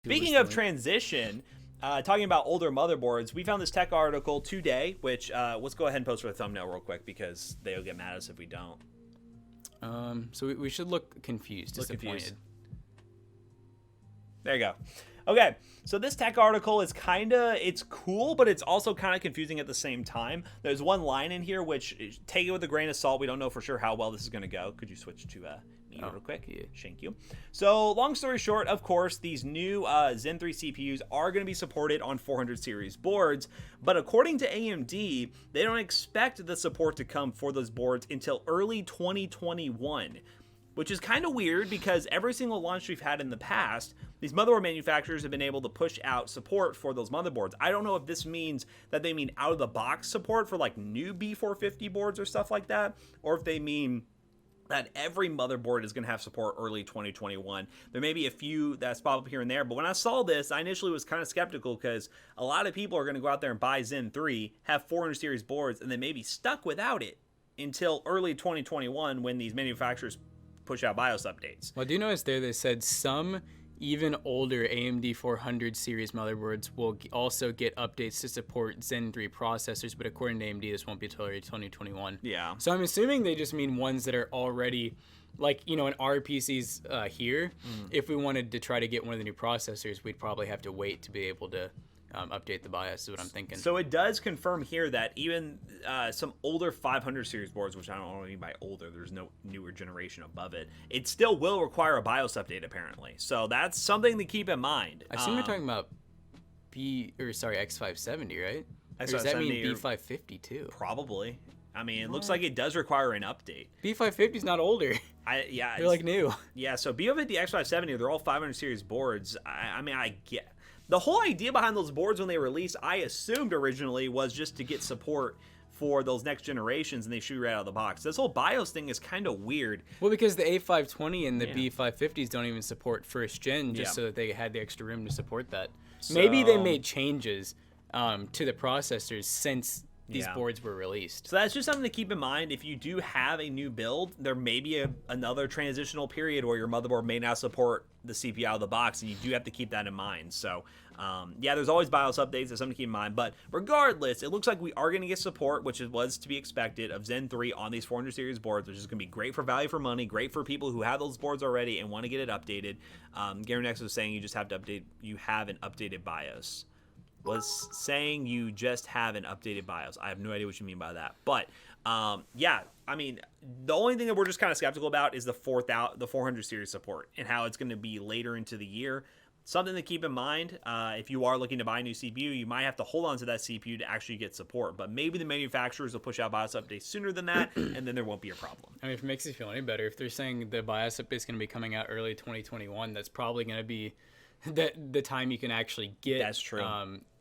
Speaking of transition, talking about older motherboards, we found this tech article today, which let's go ahead and post for the thumbnail real quick because they'll get mad at us if we don't. So we should look confused, disappointed. Confused. There you go. Okay, so this tech article is it's cool, but it's also kind of confusing at the same time. There's one line in here which, take it with a grain of salt. We don't know for sure how well this is going to go. Could you switch to me real quick? Yeah. Thank you. So long story short, of course, these new Zen 3 CPUs are going to be supported on 400 series boards, but according to AMD, they don't expect the support to come for those boards until early 2021. Which is kind of weird because every single launch we've had in the past, these motherboard manufacturers have been able to push out support for those motherboards. I don't know if this means that they mean out of the box support for like new B450 boards or stuff like that, or if they mean that every motherboard is going to have support early 2021. There may be a few that pop up here and there, but when I saw this, I initially was kind of skeptical because a lot of people are going to go out there and buy Zen 3, have 400 series boards, and then maybe stuck without it until early 2021 when these manufacturers push out BIOS updates. Well, do you notice there they said some even older AMD 400 series motherboards will also get updates to support Zen 3 processors, but according to AMD, this won't be until early 2021. Yeah. So I'm assuming they just mean ones that are already, like, in our PCs here. If we wanted to try to get one of the new processors, we'd probably have to wait to be able to update the BIOS, is what I'm thinking. So it does confirm here that even some older 500 series boards, which I don't know what I mean by older, there's no newer generation above it, it still will require a BIOS update apparently. So that's something to keep in mind. I assume you're talking about X570, right? Or does that mean B550 too? Probably. I mean, it looks like it does require an update. B550 is not older. Yeah, they're like new. Yeah, so B550, X570, they're all 500 series boards. I mean, I get. The whole idea behind those boards when they released, I assumed originally, was just to get support for those next generations, and they shoot right out of the box. This whole BIOS thing is kind of weird. Well, because the A520 and the B550s don't even support first gen, just so that they had the extra room to support that. So, maybe they made changes to the processors since these boards were released. So that's just something to keep in mind. If you do have a new build, there may be another transitional period where your motherboard may not support the CPU out of the box, and you do have to keep that in mind. So there's always BIOS updates. That's something to keep in mind. But regardless, it looks like we are going to get support, which was to be expected, of Zen 3 on these 400 series boards, which is going to be great for value for money, great for people who have those boards already and want to get it updated. Gary Next was saying you just have to update. You have an updated BIOS. Was saying you just have an updated BIOS. I have no idea what you mean by that. But, I mean, the only thing that we're just kind of skeptical about is the 400 series support and how it's going to be later into the year. Something to keep in mind, if you are looking to buy a new CPU, you might have to hold on to that CPU to actually get support. But maybe the manufacturers will push out BIOS updates sooner than that, and then there won't be a problem. I mean, if it makes you feel any better, if they're saying the BIOS update is going to be coming out early 2021, that's probably going to be the time you can actually get. That's true.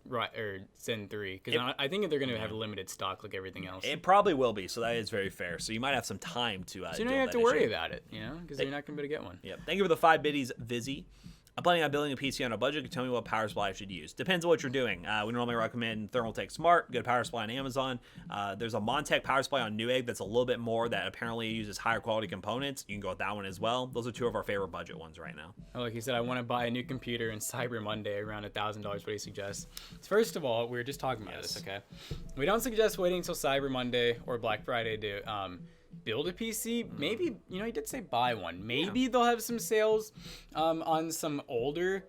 Right, or Zen 3, because I think they're going to have a limited stock like everything else. It probably will be, so that is very fair. So you might have some time to so you don't have to worry about it, because you're not going to be able to get one. Yep. Thank you for the 5 biddies, Vizzy. I'm planning on building a PC on a budget. Can you tell me what power supply I should use? Depends on what you're doing. We normally recommend Thermaltake Smart, good power supply on Amazon. There's a Montech power supply on Newegg that's a little bit more, that apparently uses higher quality components. You can go with that one as well. Those are 2 of our favorite budget ones right now. Like he said, I want to buy a new computer in Cyber Monday around $1,000. What do you suggest? First of all, we were just talking about this, okay? We don't suggest waiting until Cyber Monday or Black Friday to build a PC. Maybe, he did say buy one. Maybe they'll have some sales on some older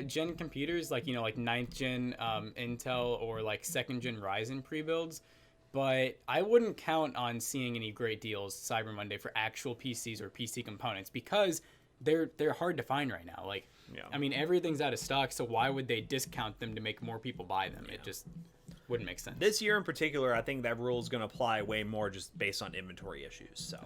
gen computers, like 9th gen Intel or like 2nd gen Ryzen pre-builds. But I wouldn't count on seeing any great deals Cyber Monday for actual PCs or PC components, because they're hard to find right now. I mean, everything's out of stock, so why would they discount them to make more people buy them? It just wouldn't make sense. This year in particular, I think that rule is going to apply way more just based on inventory issues. So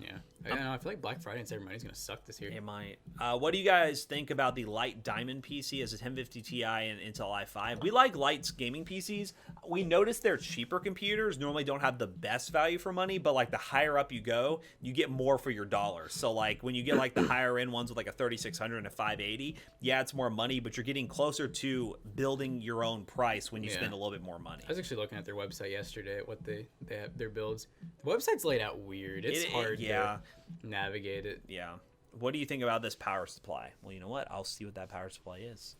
I feel like Black Friday and Cyber Monday is going to suck this year. It might. What do you guys think about the Light Diamond PC as a 1050 Ti and Intel i5? We like Light's gaming PCs. We noticed their cheaper computers normally don't have the best value for money, but like the higher up you go, you get more for your dollar. So like when you get like the higher end ones with like a 3600 and a 580, it's more money, but you're getting closer to building your own price when you spend a little bit more money. I was actually looking at their website yesterday at what they have their builds. The website's laid out weird. It's hard to navigate it. Yeah. What do you think about this power supply? Well, you know what? I'll see what that power supply is.